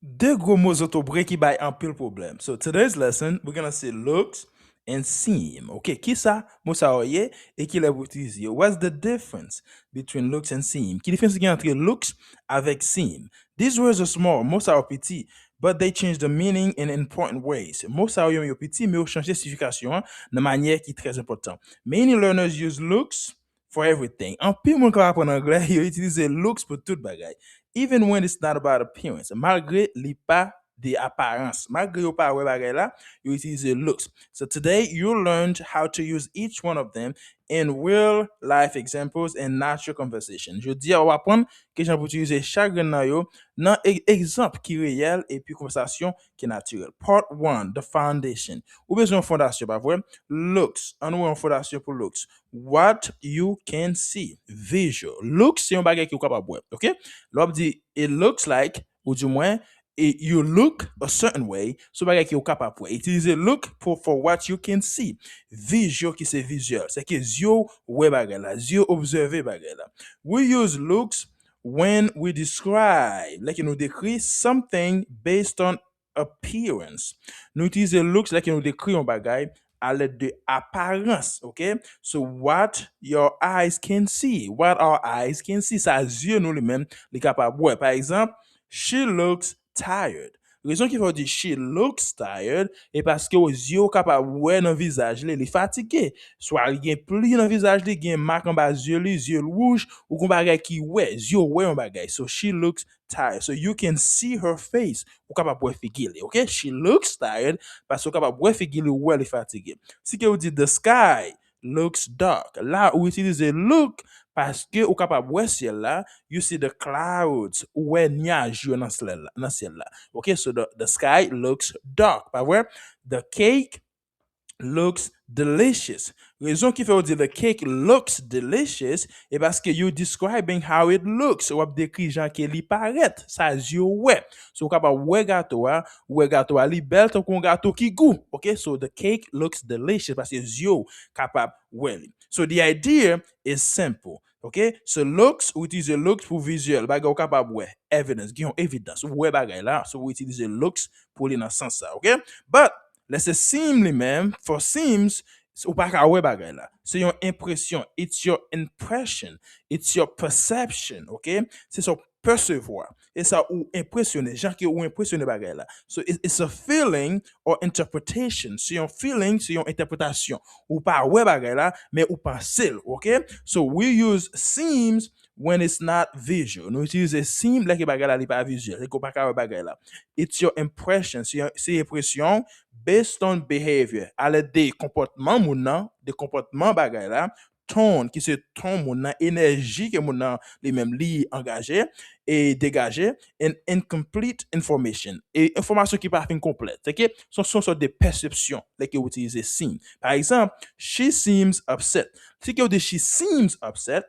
Deux gros mots autobré qui baillent un peu le problème. So today's lesson, we're gonna say looks and seem. Okay, qui ça? Moi ça oye et qui l'a utilisé. What's the difference between looks and seem? Qui différence qu'il y a entre looks avec seem? These words are small, moi ça petit, but they change the meaning in important ways. Moi ça yo petit, mais au changer signification de manière qui est très importante. Many learners use looks for everything. En pile moun ka apprendre anglais, yo utilize looks pour tout bagay. Even when it's not about appearance, malgré li pas the apparence, malgré yo pas ouais bagay là, you utilize looks. So today you learned how to use each one of them in real life examples and natural conversation. Je dis on va apprendre que j'en peux utiliser chaque nan yo nan exemple qui réel et puis conversation qui est naturelle. Part 1, the foundation. Ou besoin fondation, pas vrai? Looks. On ou en fondation pour looks. What you can see. Visual. Looks, c'est un bagage qui est capable de voir. OK? L'on dit, it looks like, ou du moins, you look a certain way, so bagay ki ou kapap wè. Utilize look for what you can see. Visual ki se visual. C'est que zyo wè bagay la. Zyo observe bagay la. We use looks when we describe, like nous décrit something based on appearance. Nous utilize looks like nous décrit un bagay à l'aide de apparence, okay? So what your eyes can see, what our eyes can see, ça yeux nous les mêmes les capables. Ouais, par exemple, she looks tired. Raison qui veut dire she looks tired et parce que aux yeux capable ouais dans visage les fatigué. Soit il y a pli dans visage li, il y a marque en bas yeux les yeux rouges ou qu'on bagay qui ouais, yeux ouais en bagay. So she looks tired. So you can see her face. Ou capable ouais figure, okay? She looks tired parce que capable ouais figure ouais elle est fatiguée. Si que vous dit the sky looks dark. Là, où utilise look parce que ou capable ouais ciel là, you see the clouds ouais nuage yo dans ciel là. Okay, so the sky looks dark. Pas vrai? The cake looks delicious. Raison qui fait on dit the cake looks delicious et parce que you describing how it looks ou ap décrit jan que li paraît ça yeux ouais. So capable ouais gâteau a li bel ton kon gâteau qui goût. Okay, so the cake looks delicious parce que yeux capable ouais. So the idea is simple. Okay, so looks, we utilise looks pour visuel, bagay ou capable ouais, evidence, qui ont évidence, ouais bagay là, so we utilise looks pour les dans sens ça, okay? But let's say seem li même, for seems, ou pas ka ouais bagay là. C'est une impression, it's your impression, it's your perception, okay? C'est son percevoir. Et ça ou impressionner, gens qui ou impressionner bagay là. So it's a feeling or interpretation. C'est un feeling, c'est une interprétation. Ou pas ouais bagay là, mais ou penser, okay? So we use seems when it's not visual. Nous utilisons seem like bagay là, li pas visuel. Et qu'on pas ka ouais bagay là. It's your impression, c'est impression based on behavior. À l'aide des comportements moun nan, des comportements bagay là, tone qui se ton moun nan, énergie que moun nan li même li engagé et dégagé, and incomplete information. Et information qui pas fin complète. C'est que sont sorte de perceptions like que utiliser seem. Par exemple, she seems upset. Si que dit she seems upset,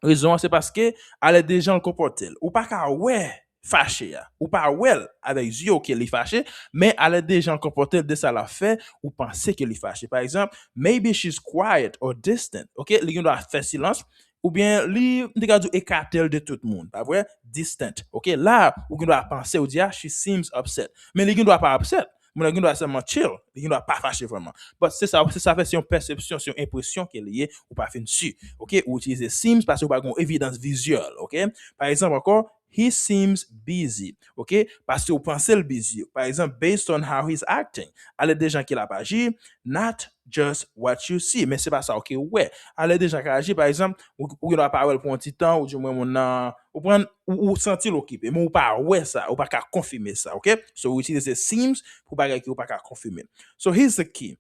raison c'est parce que elle est déjà comportée. Ou pas ka ouais fâché ya. Ou pas well avec yeux qui est fâché, mais elle est déjà comportée de ça la fait ou penser qu'elle est fâché. Par exemple, maybe she's quiet or distant. OK, li doit faire silence ou bien li regarde écartel de tout le monde. Pas vrai? Distant. OK, là ou doit penser ou dire she seems upset. Mais li doit pas upset. Mon gars doit seulement chill, il doit pas fâcher vraiment. Mais c'est ça fait c'est une perception, c'est une impression qui est liée ou pas fin dessus. OK, ou utiliser seems parce que pas une évidence visuelle, OK? Par exemple encore he seems busy, OK? Parce que vous pensez le busy. Par exemple, based on how he's acting. Elle des gens qui l'a pas agi, not just what you see. Mais c'est pas ça, OK? Ouais. Elle des gens qui agi, par exemple, ou doit parler pour un petit temps, ou du moins, ou prendre, ou sentir l'occupé. Mais ou pas, ouais, ça, ou pas qu'à confirmer ça, OK? So, we utilize seems pour pas ou pas qu'à confirmer. So, here's the key.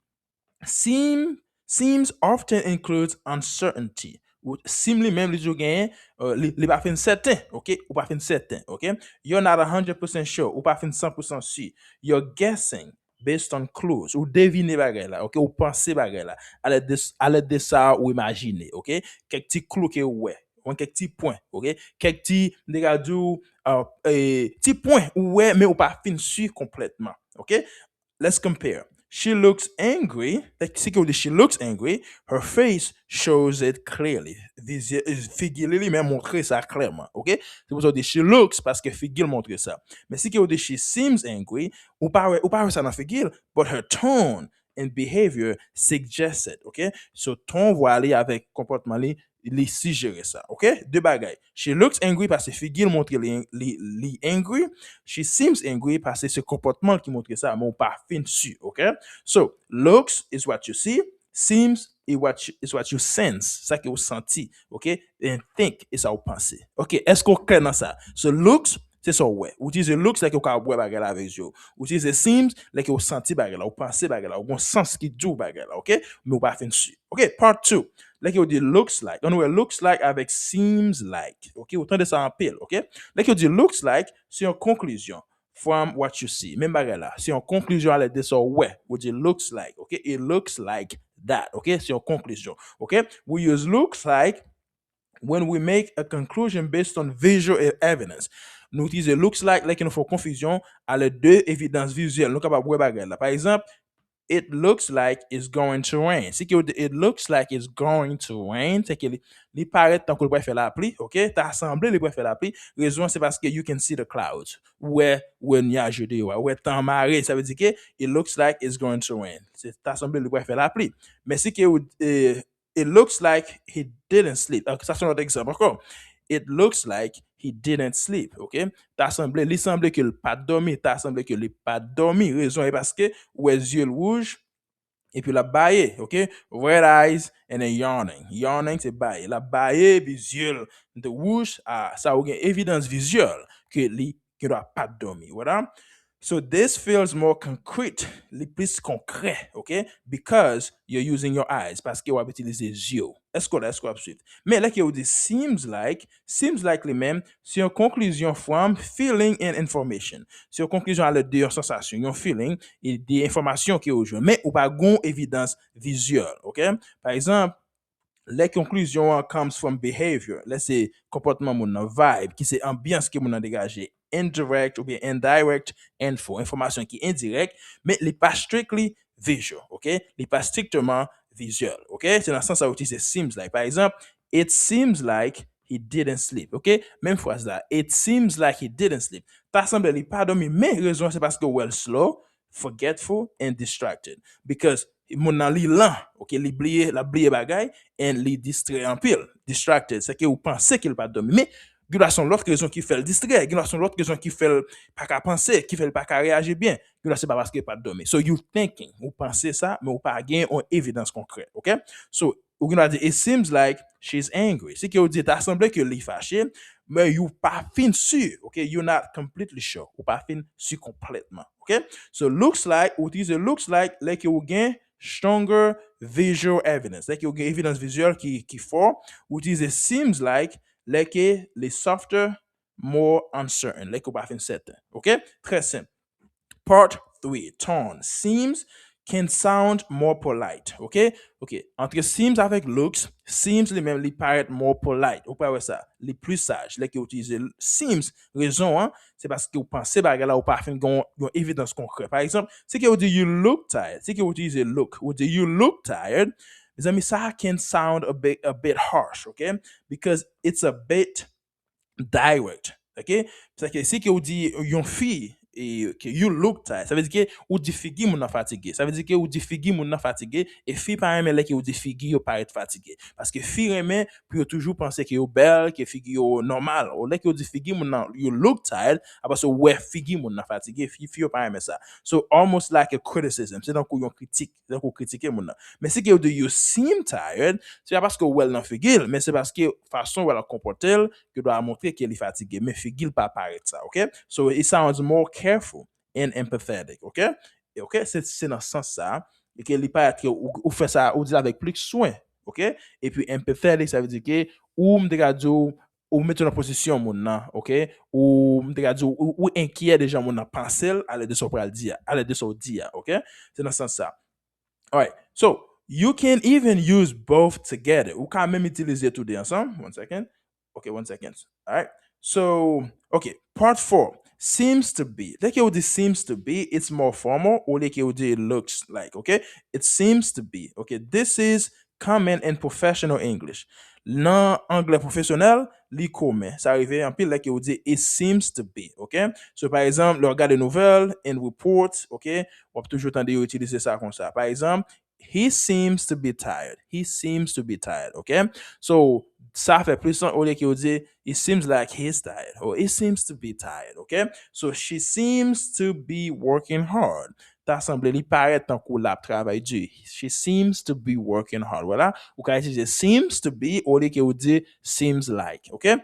Seems often includes uncertainty. Ou seem li même li jou gen, li pa fin certain, ok? Ou pa fin certain, ok? You're not 100% sure, ou pa fin 100% sûr. You're guessing based on clues, ou devine bagay la, ok? Ou pense bagay la, à l'aide de ça ou imaginer, ok? Quelques petits clues que ouais, ou quelques petits points, ok? Quelques petits, petits points, ouais, mais ou pas fin sûr complètement, ok? Let's compare. she looks angry. Like, she looks angry. Her face shows it clearly. Figure li même montre ça clairement. OK? C'est pour ça que she looks parce que figure montre ça. Mais si que she seems angry, ou pas ça dans figure, but her tone and behavior suggests it. OK? So ton voix ali avec comportement li suggère ça. OK? Deux bagailles. She looks angry parce que figure montre li angry. She seems angry parce que ce comportement qui montre ça, mais pas fin dessus. OK? So, looks is what you see. Seems is what you sense. Ça que vous senti. OK? And think is ça vous pensez. OK? Est-ce qu'on connaît dans ça? So, looks, c'est ça, ouais. Ou disent looks, like vous pouvez boire bagarre avec vous. Ou disent seems, like vous senti bagarre, vous pensez bagarre, vous avez un sens qui dit bagarre, OK? Mais vous pas fin dessus. OK? Part 2. Like you dit looks like. On voit looks like avec seems like. OK? Autant de ça en pile. OK? Like you dit looks like, c'est une conclusion from what you see. Même bagarre là. C'est une conclusion à l'aide de ça, ouais. Vous dit looks like. OK? It looks like that. OK? C'est une conclusion. OK? We use looks like when we make a conclusion based on visual evidence. Nous utilisons looks like il nous faut confusion à l'aide de évidence visuelle. Nous capable voir bagarre là. Par exemple, it looks like it's going to rain. Si it looks like it's going to rain, c'est que li paraît tant que le faire la pluie, OK? T'as assemblé le faire la pluie. Raison c'est parce que you can see the clouds. Où nuage de où temps marée, ça veut dire que it looks like it's going to rain. C'est t'as assemblé le faire la pluie. Mais si que it looks like he didn't sleep. Ça c'est un autre exemple encore. It looks like he didn't sleep, OK? Il semble que le pas dormi, t'as semblé que le pas dormi. Raison est parce que ou les yeux rouges et puis la baille, OK? Red eyes and then yawning. Yawning c'est baille. La baille visuelle de rouge, ça a une évidence visuelle que li que doit pas dormi, voilà? So this feels more concrete, plus concret, okay? Because you're using your eyes, parce que vous utilisez les yeux. Est-ce qu'on va suivre? Mais là, qu'il dit seems like les mêmes, c'est une conclusion from feeling and information. C'est une conclusion à l'aide de sensation, un feeling et des informations qui ont joué. Mais ou pas gon évidence visuelle, ok? Par exemple, les conclusions comes from behavior. Là, c'est comportement mon vibe, qui c'est ambiance que mon a dégagé. Indirect ou bien indirect info, information qui est indirecte, mais les pas strictly visual, ok? Les pas strictement visual, ok? C'est dans le sens où c'est seems like. Par exemple, it seems like he didn't sleep, ok? Même phrase là. It seems like he didn't sleep. Ça semble pas dormir, mais raison c'est parce que well slow, forgetful and distracted. Because mon nan li lan, ok, la bliye bagay, and li distrait en pile, distracted, c'est que vous pensez qu'il pas dormir, mais il y a l'autre raison qui fait le distrait, il y a l'autre raison qui fait pas qu'à penser, qui fait pas qu'à réagir bien, il y a c'est pas parce qu'il pas dormir. So you thinking, vous pensez ça, mais vous pas gain en évidence concrète, ok? So, vous gonna dire, it seems like she's angry. C'est que vous dites, semblé que li fâché, mais you pas fin sûr, ok? You're not completely sure, ou pas fin sûr complètement, ok? So looks like, ou disent looks like you gain stronger visual evidence. Like you get evidence visual qui fort, ou disent seems like les softer, more uncertain. Like ou pas fin certain, ok? Très simple. Part 3, tone. Seems can sound more polite. OK? OK. Entre seems avec looks, seems les mêmes, les paraît more polite. Ou pas ça, les plus sages. Les qui utilisent seems, raison, hein, c'est parce que vous pensez bagarre là ou pas fin gon évidence concrète. Par exemple, c'est que vous dites you look tired. C'est que vous utilisez look. Vous dites you look tired. Les amis, ça can sound a bit harsh, OK? Because it's a bit direct. OK? C'est que si que vous dites yon fille et que you look tired, ça veut dire que ou di figi moun nan fatigué, ça veut dire que ou di figi moun nan fatigué et fi pa remen lè que ou di figi yo paraît fatigué parce que fi remen puis yo toujours penser que yo belle, que figi yo normal, ou lè que ou di figi moun nan you look tired après so ouais figi moun nan fatigué, fi yo pa remen ça. So almost like a criticism, c'est donc yon critique, donc ou critiquer moun nan. Mais si que ou you seem tired, c'est pas parce que well nan figi, mais c'est parce que façon où elle comporte que doit montrer qu'elle est fatiguée, mais figi pas paraître ça, OK? So it sounds more careful and empathetic, OK? Et OK, c'est dans ce sens ça, et que pas que ou fait ça ou dit avec plus soin, OK? Et puis empathetic ça veut dire que ou m'degado ou mettre en position mon nan, OK? Ou m'degado ou inquiet déjà mon nan penser à l'aide de son pral dire, à l'aide de son dire, OK? C'est dans ce sens ça. All right. So, you can even use both together. Ou quand même utiliser tout deux ensemble. One second. Okay, 1 second. All right. So, okay, part 4. Seems to be. Dès que vous dites seems to be, it's more formal. Ou dès que vous dites it looks like, okay? It seems to be, okay? This is common in professional English. Dans anglais professionnel, li commun. Ça arrive en pile, là que vous dites it seems to be, okay? So, par exemple, le regard des nouvelles, in reports, okay? On peut toujours tendre à utiliser ça comme ça. Par exemple, he seems to be tired. He seems to be tired, okay? So, ça fait plus sens au lieu que vous dites it seems like he's tired or it seems to be tired, okay? So she seems to be working hard. Ça semble lui paraître tant qu'on la travail dur. She seems to be working hard. Voilà. Vous pouvez utiliser seems to be au lieu que vous dites seems like, okay?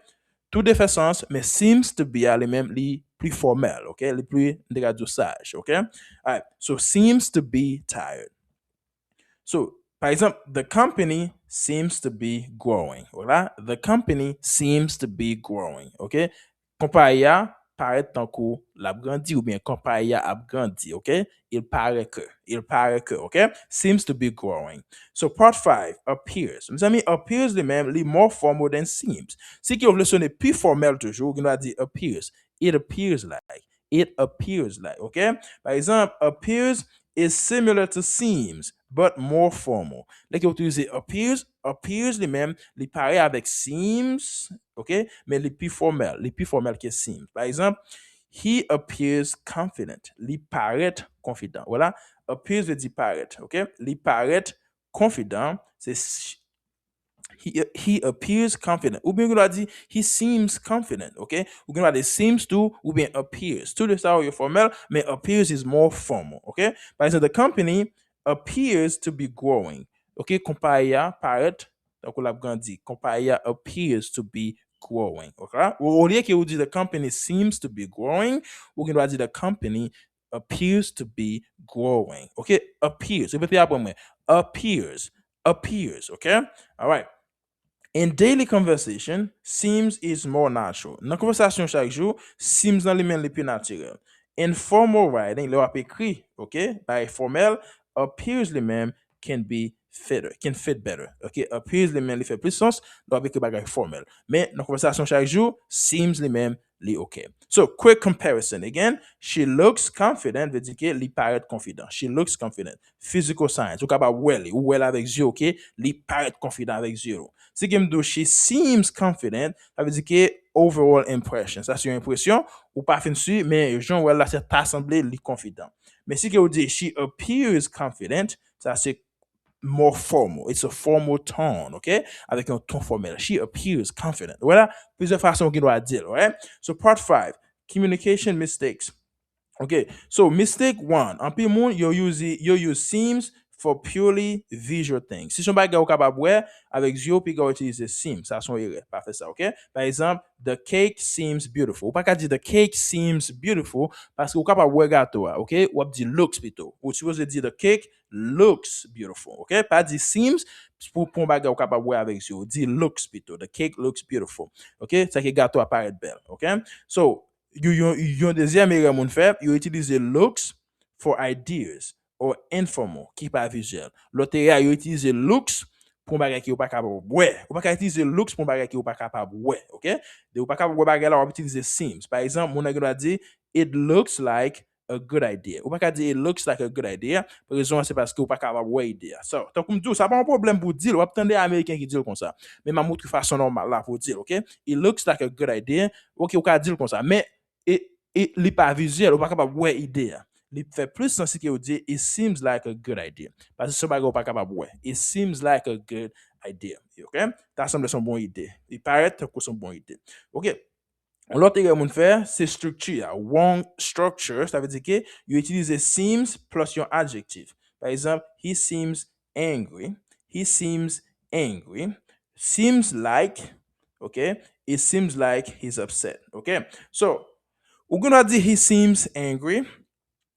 Tout de fait sens, mais seems to be a les mêmes les plus formel, okay? Les plus de sage, okay? All right. So seems to be tired. So, par exemple, the company seems to be growing. Voilà, the company seems to be growing. OK? Compagnie a paraît tant que l'a grandi ou bien compagnie a grandi. OK? Il paraît que. OK? Seems to be growing. So, part 5, appears. Mes amis, appears lui-même, les more formal than seems. Si qui veut sonner plus formel toujours, on va dire appears. It appears like. It appears like. OK? Par exemple, appears is similar to seems, but more formal. Là, que vous utilisez appears lui-même, il paraît avec seems, ok? Mais les plus formel que seems. Par exemple, he appears confident. Il paraît confident. Voilà. Appears veut dire paraître, ok? Il paraît confident, c'est he appears confident. Ou bien on a dit he seems confident, okay? Ou bien on a dit seems to ou bien appears. Tout de ça est formel, mais appears is more formal, okay? Par exemple, the company appears to be growing, okay? Comparé à paraître, donc on l'a grandi. Comparé à appears to be growing, okay? Ou au lieu que vous dites the company seems to be growing, ou bien on a dit the company appears to be growing, okay? Appears. Répétez après moi. Appears, okay? All right. In daily conversation, seems is more natural. Dans conversation chaque jour, seems dans les mêmes les plus naturels. In formal writing, le rap écrit, okay, by formel, appears les mêmes can fit better. Okay, appears les mêmes les fait plus sens, le rap écrit bagay formel. Mais dans conversation chaque jour, seems les mêmes les okay. So, quick comparison again. She looks confident veut dire que li paraît confident. She looks confident. Physical signs, ou capable ou elle avec yeux, okay, li paraît confident avec yeux. Si que me dit she seems confident, ça veut dire que overall impression. Ça c'est une impression ou pas fin dessus, mais Jean ou là c'est assemblé li confident. Mais si que vous dites she appears confident, ça c'est more formal. It's a formal tone, okay? Avec un ton formel. She appears confident. Voilà, plusieurs façons qu'il doit dire, right? So part 5, communication mistakes. Okay, so mistake 1. En plus, moun, you use seems for purely visual things. Si son bagay ou capable ouais avec zio puis go utiliser seems, ça son erreur. Pas fait ça, OK? Par exemple, the cake seems beautiful. Ou pas qu'à dire the cake seems beautiful parce que ou capable ouais gâteau, OK? Ou ap dit looks plutôt. Ou tu veux dire the cake looks beautiful, OK? Pas dire seems pour bagay ou capable ouais avec zio. Dit looks plutôt. The cake looks beautiful. OK? Ça que gâteau apparaît belle, OK? So, yon deuxième erreur moun fait, you utilise looks for ideas or informal, qui pas visuel. L'autre erreur, you utilise looks pour bagay qui ou pas capable ouais. Ou pas utiliser looks pour bagay qui ou pas capable ouais, OK? De ou pas capable ouais bagay là, on utiliser seems. Par exemple, mon a dit it looks like a good idea. Ou pas dire it looks like a good idea. Par raison c'est parce que ou pas capable ouais idea. So, donc comme dit, ça pas un problème pour dire, ou attendez américain qui dit comme ça. Mais ma montre façon normale là pour dire, OK? It looks like a good idea. OK, ou ka dire comme ça. Mais et li pas visuel, ou pas capable ouais idée. Li fait plus sens que vous dit it seems like a good idea. Parce que ce bagage pas capable ouais. It seems like a good idea. OK? Ça semble son bonne idée. Il paraît que son bonne idée. OK? L'autre erreur moun faire, c'est structure. Wrong structure, ça veut dire que you utilise seems plus your adjective. Par exemple, he seems angry. He seems angry. Seems like, okay? It seems like he's upset. Okay? So, we're gonna dire he seems angry.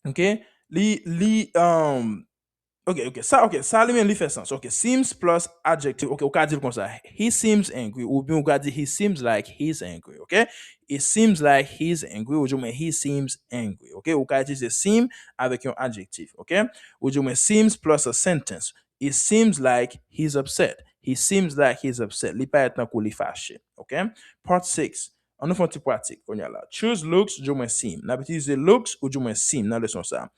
Okay? Ça lui-même lui fait sens. Okay, seems plus adjective. Okay, on peut dire comme ça. He seems angry. Ou bien on peut dire he seems like he's angry. Okay? It seems like he's angry. Ou bien he seems angry. Okay? On peut utiliser seem avec un adjectif. Okay? Ou bien seems plus a sentence. It seems like he's upset. He seems like he's upset. Li pas être nan kou li fâché. Okay? Part 6. On nous fait un petit pratique. On y a là. Choose looks, du moins seem. N'a utiliser looks ou du moins seem dans le son ça.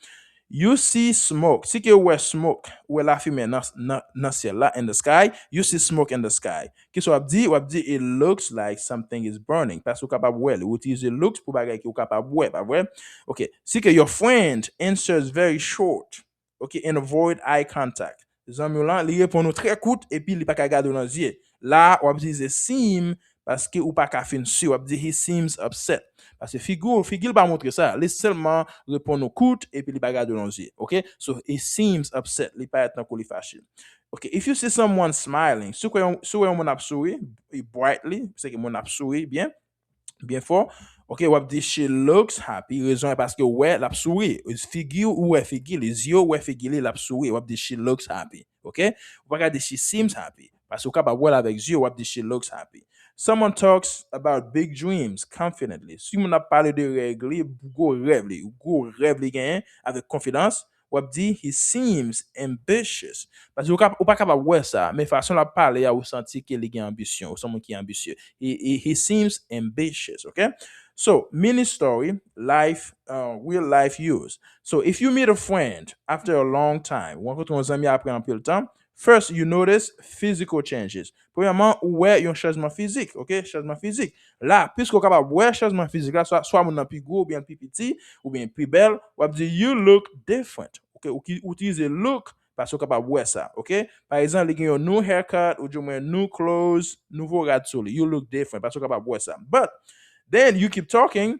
You see smoke. Si que ouais smoke, ou la fumée dans ciel là in the sky, you see smoke in the sky. Qu'est-ce qu'on dit it looks like something is burning. Parce que capable ouais, ou utiliser looks pour bagay qui ou capable ouais, pas vrai? Okay. Si que your friend answers very short, okay, and avoid eye contact. Zanmi lan, li répond nous très court et puis li pas ka gade dans les yeux. Là, on dit seem parce que ou pas ka fin sûr, on dit he seems upset. Parce que figure pas montrer ça, li seulement répond nous court et puis li pas gade dans les yeux. Okay? So he seems upset, li pas être ko li fâché. Okay, if you see someone smiling, sou kwen moun ap souri, brightly, c'est que moun ap souri bien fort. OK, wap di she looks happy. Raison est parce que ouais, l'a souri. Figure ou ouais figure, les yeux ouais figure l'a souri. Wap di she looks happy. OK? Ou pas dire she seems happy. Parce que capable ouais avec yeux, wap di she looks happy. Someone talks about big dreams confidently. Si moun a parlé de rêve, gros rêve li gagne avec confiance, wap di he seems ambitious. Parce que ou pas capable ouais ça, mais façon la parler a ou senti qu'il a ambition, ou someone qui est ambitieux. He seems ambitious, okay? So, mini story, real life use. So, if you meet a friend after a long time, ou rencontre un ami après un peu de temps, first you notice physical changes. Premièrement, ouais, yon changement physique, ok? Changement physique. Là, puisqu'on est capable ouais changement physique, là, soit mon plus gros, ou bien plus petit, ou bien plus belle, ou va dire you look different, ok? Ou qui utilise look parce qu'on est capable ouais ça, ok? Par exemple, il y a un new haircut, ou du moins new clothes, nouveau rad sur you look different parce qu'on est capable ouais ça. But then you keep talking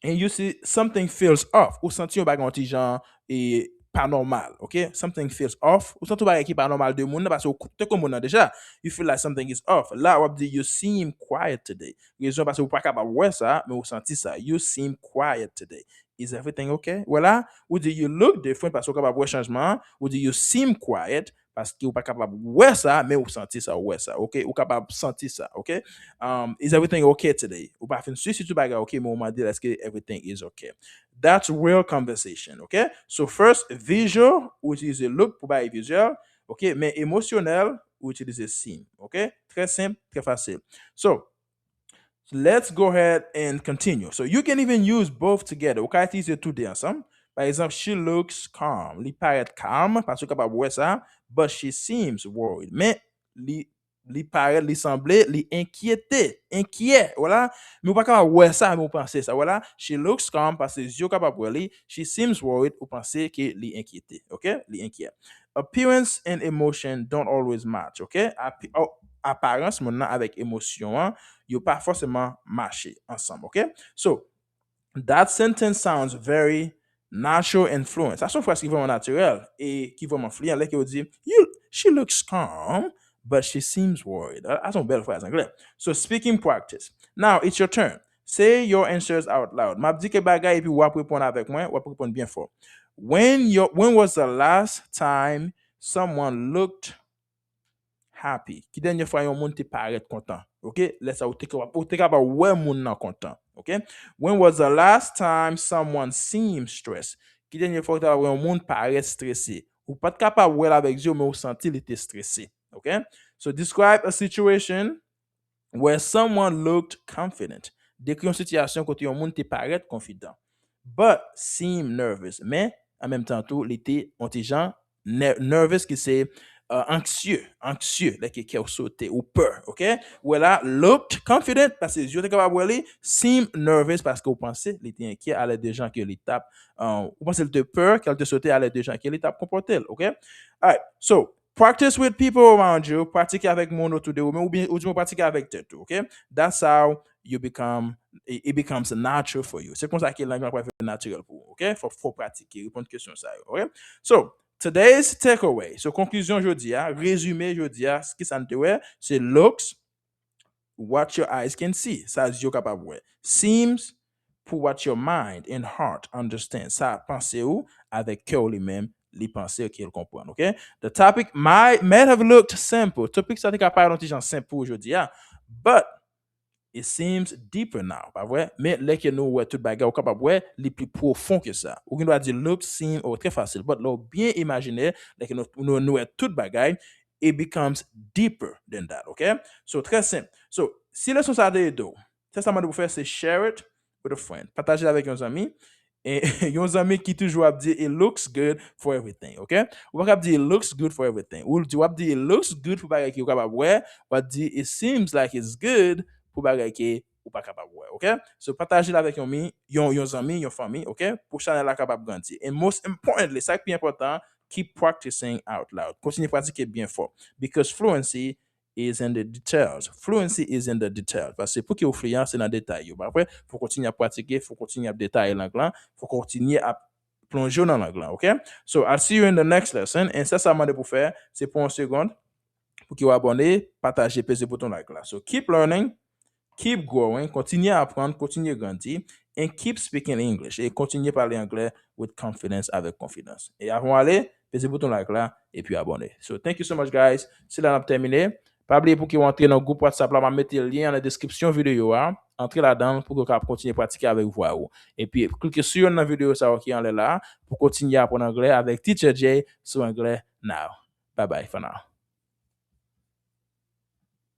and you see something feels off. Ou senti un bagay anti genre et pas normal, okay? Something feels off. Ou senti un bagay qui pas normal de moun parce que te comme moun déjà, you feel like something is off. Là, on dit you seem quiet today. Raison parce que vous pas capable ouais ça, mais vous senti ça. You seem quiet today. Is everything okay? Voilà. Ou dit you look different parce que vous capable ouais changement. Ou dit you seem quiet parce que vous pas capable ouais ça, mais vous senti ça ouais ça. OK? Ou capable sentir ça, OK? Is everything okay today? Ou pas fin si tu bagay okay, mais on m'a dit est-ce que everything is okay? That's real conversation, okay? So first visual, which is a look pour bagay visual, okay? Mais émotionnel, which is a seem, okay? Très simple, très facile. So let's go ahead and continue. So you can even use both together. Ou ka utiliser tout de ensemble. Par exemple, she looks calm. Li paraît calm parce que capable ouais ça, but she seems worried. Mais li paraît, li semble, li inquiet, voilà. Mais ou pas capable ouais ça, mais ou penser ça, voilà. She looks calm parce que yo capable ouais li, she seems worried ou penser que li inquiété, OK? Li inquiet. Appearance and emotion don't always match, OK? Apparence maintenant avec émotion, hein, yo pas forcément marcher ensemble, OK? So, that sentence sounds very natural and fluent. Ça son phrase qui est vraiment naturel et qui est vraiment fluent. Là, qui dit, she looks calm, but she seems worried. That's une belle phrase anglais. So, speaking practice. Now, it's your turn. Say your answers out loud. M'a dit que bagay et puis wap répondre avec moi, wap répondre bien fort. When was the last time someone looked happy? Qui dernière fois yon moun te paraît content? OK? Let's ou te capable ouais moun nan content. OK? When was the last time someone seemed stressed? Qui dernière fois yon moun paraît stressé? Ou pas capable ouais avec yo mais ou senti il était stressé. OK? So describe a situation where someone looked confident. Décris une situation côté yon moun te paraît confident. But seem nervous. Mais en même temps tout il était anti-gens nervous qui c'est anxieux, là qui a sauté ou peur, OK? Ou là looked confident parce que yeux capable voir seem nervous parce que vous pensez il était inquiet à l'aide des gens qui l'étape vous pensez il te peur qu'elle te sauter à l'aide des gens qui l'étape comporter, OK? All right. So, practice with people around you, pratiquer avec monde autour de vous, ou bien ou pratiquer avec tête, OK? That's how you become it becomes natural for you. C'est comme ça que l'anglais va faire naturel pour vous, OK? Faut pratiquer, répondre question ça, OK? So, today's takeaway. So, conclusion jeudi, résumé jeudi, ce qui ça nous c'est looks what your eyes can see. Ça, you're capable de. Seems pour what your mind and heart understand. Ça, pensez ou avec cœur lui-même, les pensées qu'il comprend. OK? The topic may have looked simple. Topic ça t'est capable d'intelligence simple aujourd'hui, but it seems deeper now, pas vrai? Mais là que nous ouais tout bagage ou capable ouais, les plus profond que ça. Ou qu'on doit dire look, seem ou très facile, but là bien imaginer là que nous ouais tout bagage, it becomes deeper than that, okay? So très simple. So si leçon ça de dos, Ça, ça m'a pour faire, c'est share it with a friend. Partager avec un ami. Et un ami qui toujours a dit it looks good for everything, ok? Ou pas dire it looks good for everything. Ou tu vas dire it looks good pour bagay qui ou capable ouais, ou va dire it seems like it's good pour bagay qui ou pas capable ouais, ok? So partager avec un ami, yon ami, yon famille, ok? Pour channel la capable grandir. And most importantly, ça qui est important, keep practicing out loud. Continue à pratiquer bien fort. Because fluency is in the details. Fluency is in the details. Parce que pour que vous fluent, c'est dans le détail. Après, il faut continuer à pratiquer, il faut continuer à détailler l'anglais, il faut continuer à plonger dans l'anglais, OK? So, I'll see you in the next lesson. Et ça m'a dit pour faire, c'est pour une seconde, pour que vous abonnez, partagez, pesez le bouton like là. So, keep learning, keep growing, continuez à apprendre, continuez à grandir, and keep speaking English. Et continuez à parler anglais with confidence, avec confiance. Et avant d'aller, pesez le bouton like là, et puis abonnez. So, thank you so much, guys. C'est là, on a terminé. Pas oublier pour que vous entrez dans le groupe WhatsApp, là, on va mettre le lien dans la description vidéo. Hein. Entrez là-dedans pour que vous continuez à pratiquer avec vous. Et puis, cliquez sur la vidéo ça, qui est là pour continuer à apprendre anglais avec Teacher J sur Anglais Now. Bye bye for now.